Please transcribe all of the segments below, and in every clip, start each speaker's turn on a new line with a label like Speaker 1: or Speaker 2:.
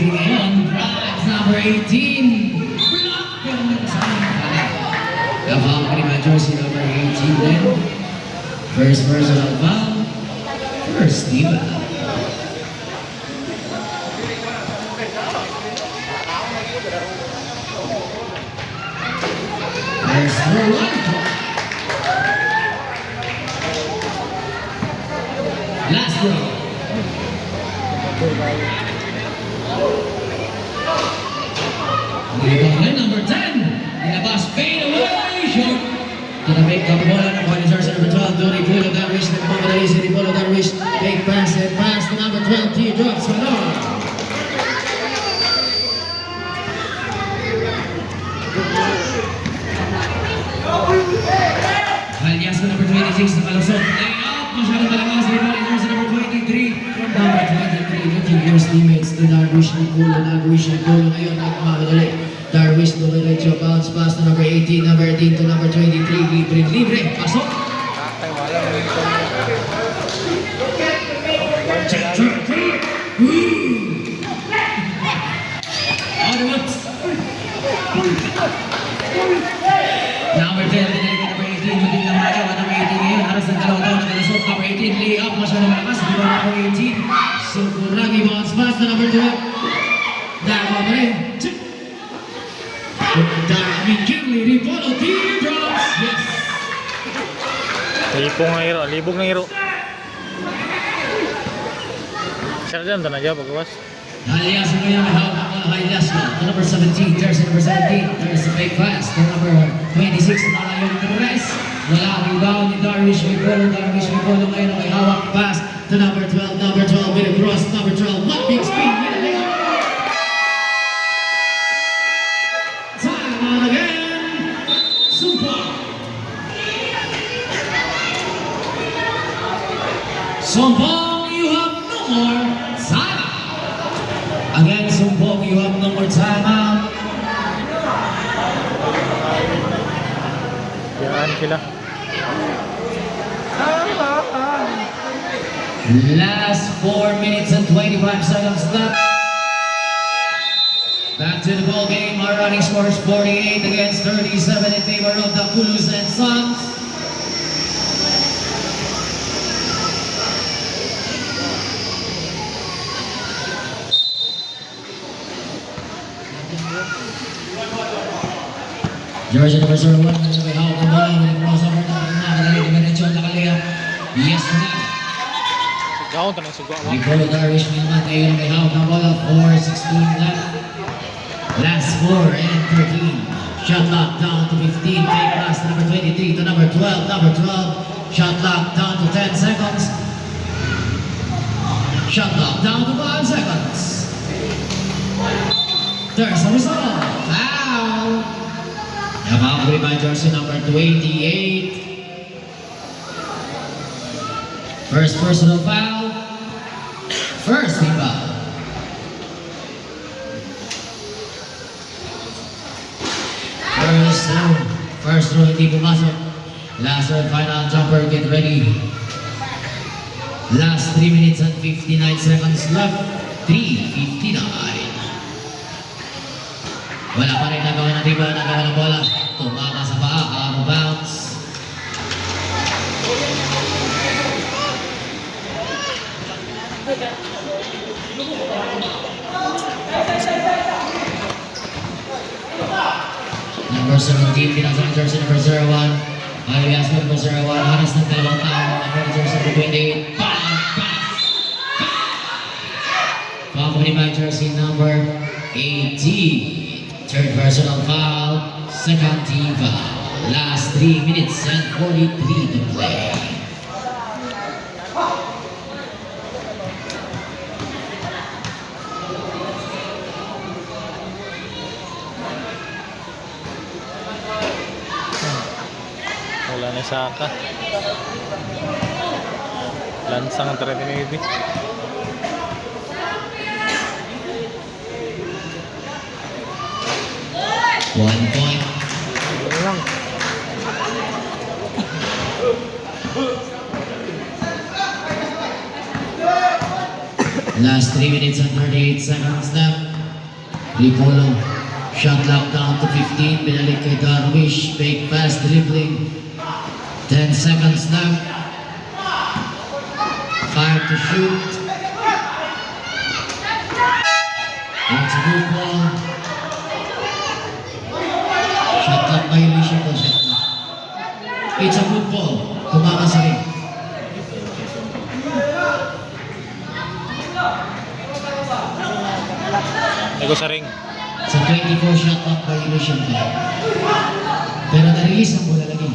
Speaker 1: 18 ngayon. Drives number 18. Block pero meron sa amin. Kapag pa rin ang jersey number 18 din. First personal foul. First team foul. There's no one. Last row. Number 10. Nilabas, fade away, short. To the big top bola ng point jersey number 12. Dori Pulo Darwish, nagmamadali si Pulo Darwish. Big pass and pass to number 12. T drops Manor. Alias ko number 26 na kalusot. Lay out, masyadong malakas ni point jersey number 23. Number 23, looking for his teammates to Darwish Nicola. Darwish Nicola ngayon nagmamadali. Darwish Dumilecho, bounce pass to number 18, number 18 to number 23, libre, pasok! Check, out of it! Number 10, number 18, maging ng Mario, number 18 ngayon, haras ng dalawang taon, nalasot, number 18, lay up, masyadong malakas, di ba number 18, Sukuragi, bounce pass to number 12, Dama pa rin, check! Dami Kinley, Ripolo, teardrops, yes!
Speaker 2: Libog ng hero. Siya dyan, na dyan, pagkawas.
Speaker 1: Alias mo ngayon, may hawak ako na Alias na. To number 17, jersey number 17. There's a fake pass. To number 26, malayo ng Torres. Wala, rebound ni Darwish Micolo. Darwish Micolo ngayon, may hawak pass. To number 12, number 12, with a cross. Number 12, one big spin, with a layup. Time out again. Sumpong. Sumpong, you have no more time. Again, Sumpong, you have no more timeout.
Speaker 2: Yan sila.
Speaker 1: Last 4 minutes and 25 seconds left. Back to the ball game. Our running score is 48 against 37 in favor of the Kulus and Suns. Jersey number 01, may hawak ang bola, may crossover na nakadali, dimension, nakaliyap. Yes na.
Speaker 2: Sigaw, tanong sigaw.
Speaker 1: Nicolo Darwish may naman, ngayon may hawak ang bola, 4:16 left. Last 4 and 13. Shot clock down to 15, fake pass to number 23 to number 12, number 12. Shot clock down to 10 seconds. Shot clock down to 5 seconds. There's the result. Foul. Nakakuha by jersey number 28. First personal foul. First team foul. First row hindi pumasok. Last row final jumper, get ready. Last 3 minutes and 59 seconds left. 3:59. Wala pa rin nagawa ng rebound, nagawa ng bola. Tumama sa paa, out of bounds. Number 17, pinasa ng jersey number 01. Alias number 01, haras ng dalawang tao. Number jersey number 28. Pass! Foul by jersey number 18. Third personal foul, second team foul. Last 3 minutes and 43 to play.
Speaker 2: Wala na Saka. Lansang ang 39.
Speaker 1: 1 point.
Speaker 2: Lang.
Speaker 1: Last 3 minutes and 38 seconds left. Ripolo, shot clock down to 15. Binalik kay Darwish. Fake pass, dribbling. 10 seconds left. 5 to shoot. It's a good ball. Shot clock violation to shot clock. It's a good ball. Tumakas sa ring.
Speaker 2: Ego sa ring.
Speaker 1: Sa 24 shot clock violation to. Pero na-release ang bola lagi.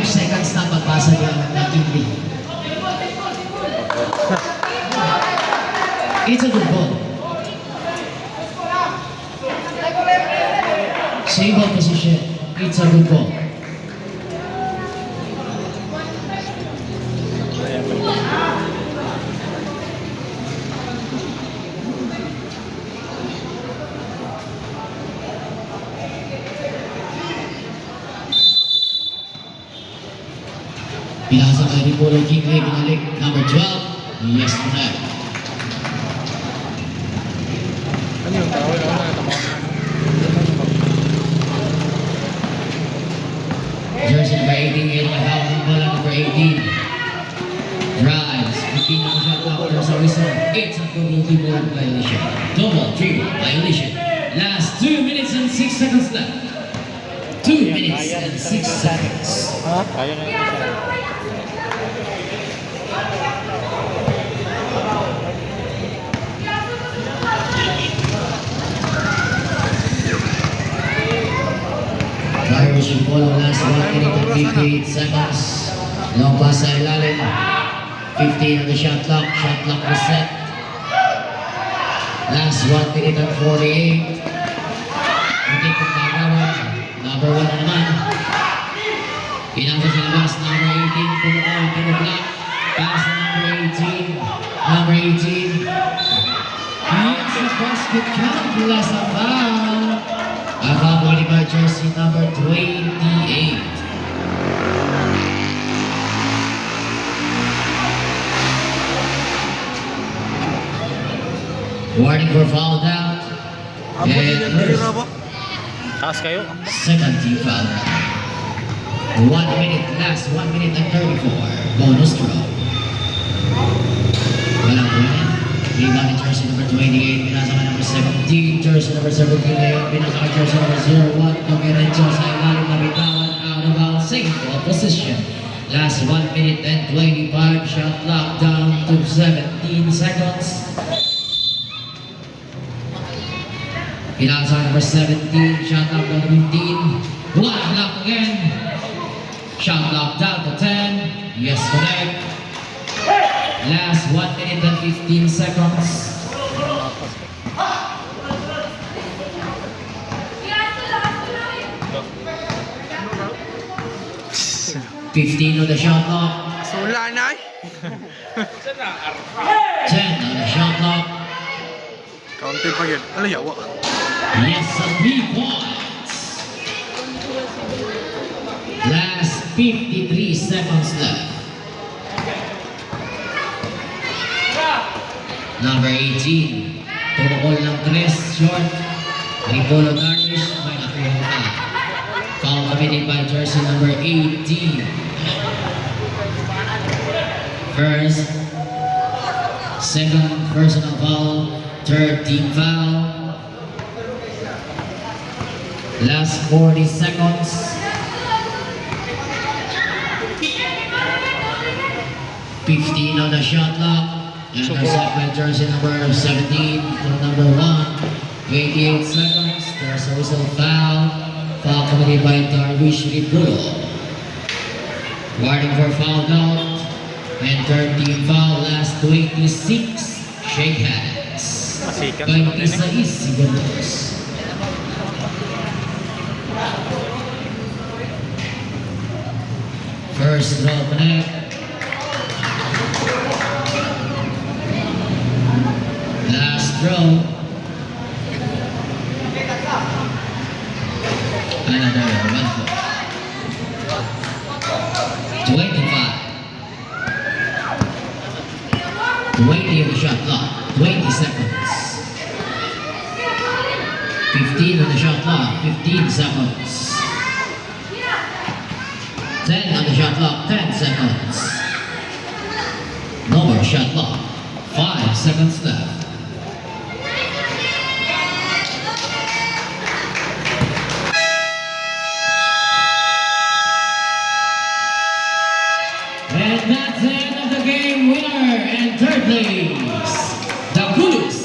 Speaker 1: Seconds na pagpasa niya ng Kingly. It's a good ball. Same ball position. It's a good ball. Pinasa kay Ripolo Kingly, binalik, number 12. Yes, correct.
Speaker 2: Ano yung tao? Ano na ito?
Speaker 1: Jersey number 18, Aaron Mahal, ng bola number 18. Drives, 15 na shot clock, there's a whistle. It's a double dribble violation. Double dribble violation. Last 2 minutes and 6 seconds left. 2 minutes and 6 seconds.
Speaker 2: Ha? Kaya na yun.
Speaker 1: Irish and Polo, last 1 minute and 58 seconds. Long pass sa ilalim. 15 on the shot clock reset. Last 1 minute and 48. Hindi kong magawa. Number 1 na naman. Pinasa sa labas, number 18. Pumukol, pinublock. Pass na number 18. Number 18. It's a basket count. Last na foul. Accompanied by jersey number 28. Warning for foul down. And first,
Speaker 2: Taas kayo.
Speaker 1: second team foul round. 1 minute last, 1 minute and 34. Bonus throw. Walang kunin. Rebound jersey number 28. Pinasa ka number 17. Jersey number 17 ngayon. Pinasa ka jersey number 01. Tumiretso sa ilalim na bitawan. Out of bounds. Single position. Last 1 minute and 25. Shot clock down to 17 seconds. Pinasa number 17. Shot clock down to 15. One block again. Shot clock down to 10. Yes, connect. Last 1 minute and 15 seconds. 15 on the shot clock.
Speaker 3: Sula na.
Speaker 1: 10 on the shot clock.
Speaker 3: Counted pa yun. Ano yawa?
Speaker 1: Yes, a 3 points. Last 53 seconds left. Number 18. Tumukol ng 3 short. Ripolo Darwish. May nakuha ka. Foul committed by jersey number 18. First. Second personal foul. Third team foul. Last 40 seconds. $15 on the shot clock. And intercept by jersey number 17 to number 1. 28 seconds. There's a whistle foul. Foul committed by Darwish Ripolo. Warning for foul out. And third team foul. Last 26. Shake hands.
Speaker 2: Masikat.
Speaker 1: 26 segundos. First throw connect. Last throw. Another 1 4. 25. 20 on the shot clock. 20 seconds. 15 on the shot clock. 15 seconds. 10 on the shot clock. 10 seconds. No more shot clock. 5 seconds left. And that's the end of the game. Winner and third place, the Kulus